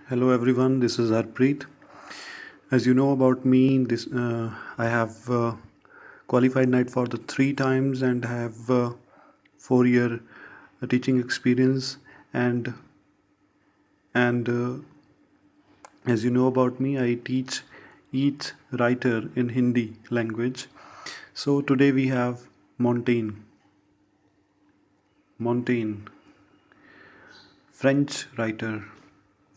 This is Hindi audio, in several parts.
Hello everyone, this is Harpreet. As you know about me, this I have qualified NIT for the three times and have 4 year teaching experience. And as you know about me, I teach each writer in Hindi language. So today we have Montaigne. Montaigne, French writer,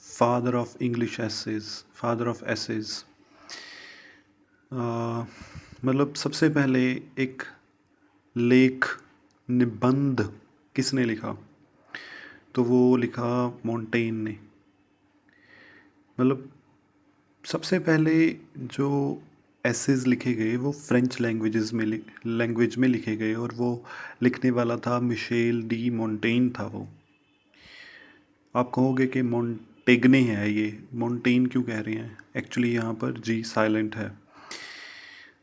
father of English essays, father of essays. मतलब सबसे पहले एक लेख निबंध किसने लिखा? तो वो लिखा मोंटेन ने। मतलब सबसे पहले जो एसेज लिखे गए वो फ्रेंच लैंग्वेज में लिखे गए और वो लिखने वाला था मिशेल डी मोंटेन था वो। आप कहोगे कि मोंटेग्ने है ये, मोंटेन क्यों कह रहे हैं? एक्चुअली यहाँ पर जी साइलेंट है।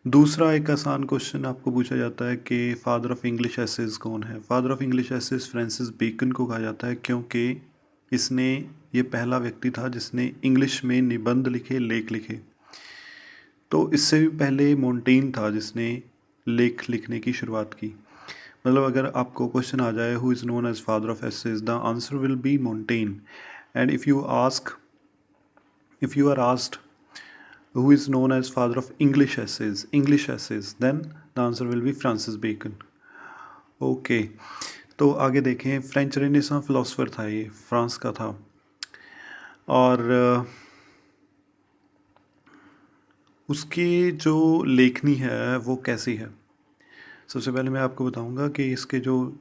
दूसरा एक आसान क्वेश्चन आपको पूछा जाता है कि फादर ऑफ इंग्लिश एसेज कौन है? Father of English essays Francis Bacon को कहा जाता है क्योंकि इसने ये पहला व्यक्ति था जिसने इंग्लिश में निबंध लिखे, लेख लिखे। तो इससे भी पहले मोंटेन था जिसने लेख लिखने की शुरुआत की। मतलब अगर आपको क्वेश्चन आ जाए who is known as father of essays, the answer will be Montaigne. And if you are asked who is known as father of English essays, then the answer will be Francis Bacon. Okay, तो आगे देखें। फ्रेंच रेनेसां फिलोसफर था, ये फ्रांस का था। और उसकी जो लेखनी है वो कैसी है? सबसे पहले मैं आपको बताऊंगा कि इसके जो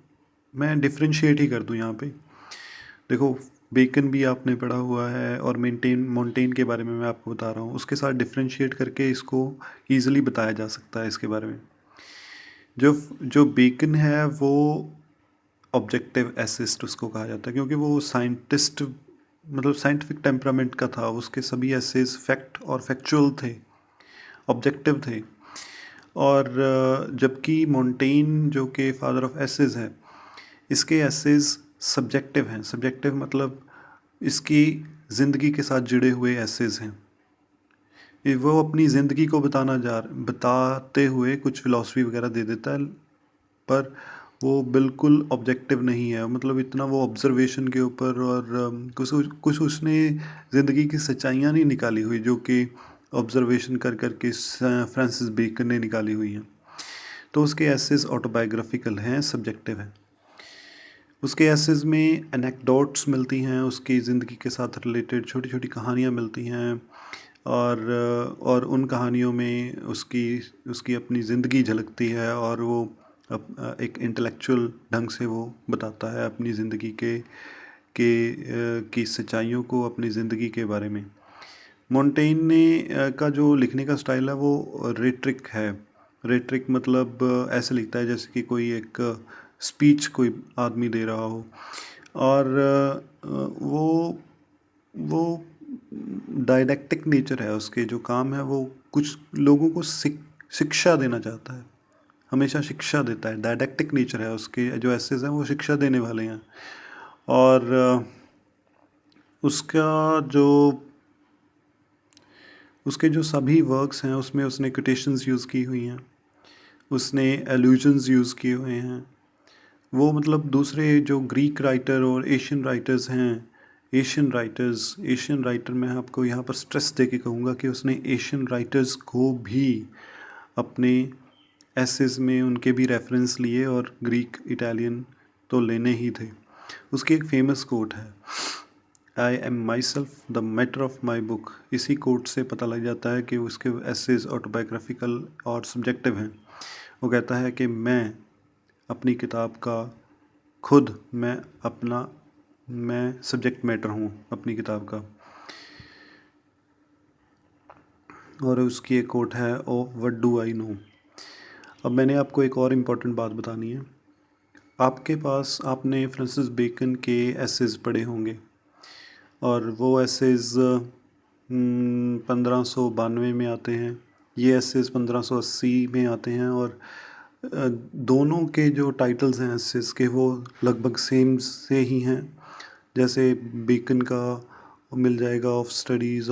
मैं डिफ्रेंशिएट ही कर दूं यहाँ पे। देखो, बेकन भी आपने पढ़ा हुआ है और मोंटेन के बारे में मैं आपको बता रहा हूँ, उसके साथ डिफ्रेंशिएट करके इसको ईजिली बताया जा सकता है इसके बारे में। जो जो बेकन है वो ऑब्जेक्टिव एसिस्ट उसको कहा जाता है क्योंकि वो साइंटिस्ट, मतलब साइंटिफिक टेम्परामेंट का था। उसके सभी एसेस फैक्ट और फैक्चुअल थे, ऑब्जेक्टिव थे। और जबकि मोंटेन जो कि फादर ऑफ एसेस है, इसके एसेस सब्जेक्टिव हैं। सब्जेक्टिव मतलब इसकी ज़िंदगी के साथ जुड़े हुए एसेस हैं। वो अपनी ज़िंदगी को बताते हुए कुछ फ़िलासफ़ी वगैरह दे देता है, पर वो बिल्कुल ऑब्जेक्टिव नहीं है। मतलब इतना वो ऑब्ज़र्वेशन के ऊपर और कुछ उसने ज़िंदगी की सच्चाइयाँ नहीं निकाली हुई जो कि ऑब्ज़र्वेशन कर के फ्रांसिस बेकन ने निकाली हुई हैं। तो उसके एसेस ऑटोबायोग्राफिकल हैं, सब्जेक्टिव हैं। उसके एसेस में एनेक्डोट्स मिलती हैं, उसकी ज़िंदगी के साथ रिलेटेड छोटी छोटी कहानियाँ मिलती हैं। और उन कहानियों में उसकी उसकी अपनी ज़िंदगी झलकती है और वो एक इंटेलेक्चुअल ढंग से वो बताता है अपनी ज़िंदगी की सच्चाइयों को, अपनी ज़िंदगी के बारे में। मोंटेन ने का जो लिखने का स्टाइल है वो रेट्रिक है। रेट्रिक मतलब ऐसे लिखता है जैसे कि कोई एक स्पीच कोई आदमी दे रहा हो। और वो डायडेक्टिक नेचर है उसके। जो काम है वो कुछ लोगों को शिक्षा देना चाहता है, हमेशा शिक्षा देता है। डायडेक्टिक नेचर है उसके, जो एसेज हैं वो शिक्षा देने वाले हैं। और उसका जो उसके जो सभी वर्क्स हैं उसमें उसने कोटेशंस यूज़ की हुई हैं, उसने एल्यूजन्स यूज़ किए हुए हैं। वो मतलब दूसरे जो ग्रीक राइटर और एशियन राइटर मैं आपको यहाँ पर स्ट्रेस दे के कहूँगा कि उसने एशियन राइटर्स को भी अपने एसेस में उनके भी रेफरेंस लिए, और ग्रीक इटालियन तो लेने ही थे। उसकी एक फेमस कोट है, I am my self the matter of my book. इसी कोट से पता लग जाता है कि उसके एसेज ऑटोबायोग्राफिकल और सब्जेक्टिव हैं। वो कहता है कि मैं अपनी किताब का खुद मैं सब्जेक्ट मैटर हूँ अपनी किताब का। और उसकी एक कोट है, oh what do I know. अब मैंने आपको एक और इम्पॉर्टेंट बात बतानी है। आपने फ्रांसिस बेकन के एसेज पढ़े होंगे और वो एसेज 1592 में आते हैं, ये एसेज 1580 में आते हैं। और दोनों के जो टाइटल्स हैं एसेज के वो लगभग सेम से ही हैं। जैसे बेकन का मिल जाएगा ऑफ स्टडीज़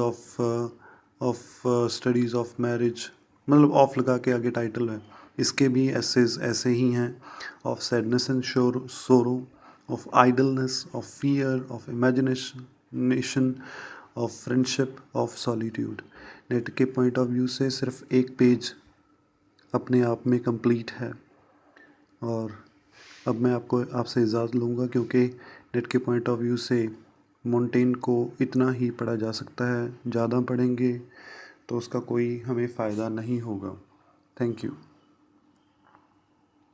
ऑफ मैरिज, मतलब ऑफ लगा के आगे टाइटल है। इसके भी एसेज ऐसे ही हैं, ऑफ सैडनेस एंड सोरो, of idleness, of fear, of imagination, of friendship, of solitude. Net के पॉइंट ऑफ व्यू से सिर्फ एक पेज अपने आप में कंप्लीट है। और अब मैं आपसे इजाज़त लूँगा, क्योंकि नेट के पॉइंट ऑफ व्यू से मोंटेन को इतना ही पढ़ा जा सकता है, ज़्यादा पढ़ेंगे तो उसका कोई हमें फ़ायदा नहीं होगा। Thank you.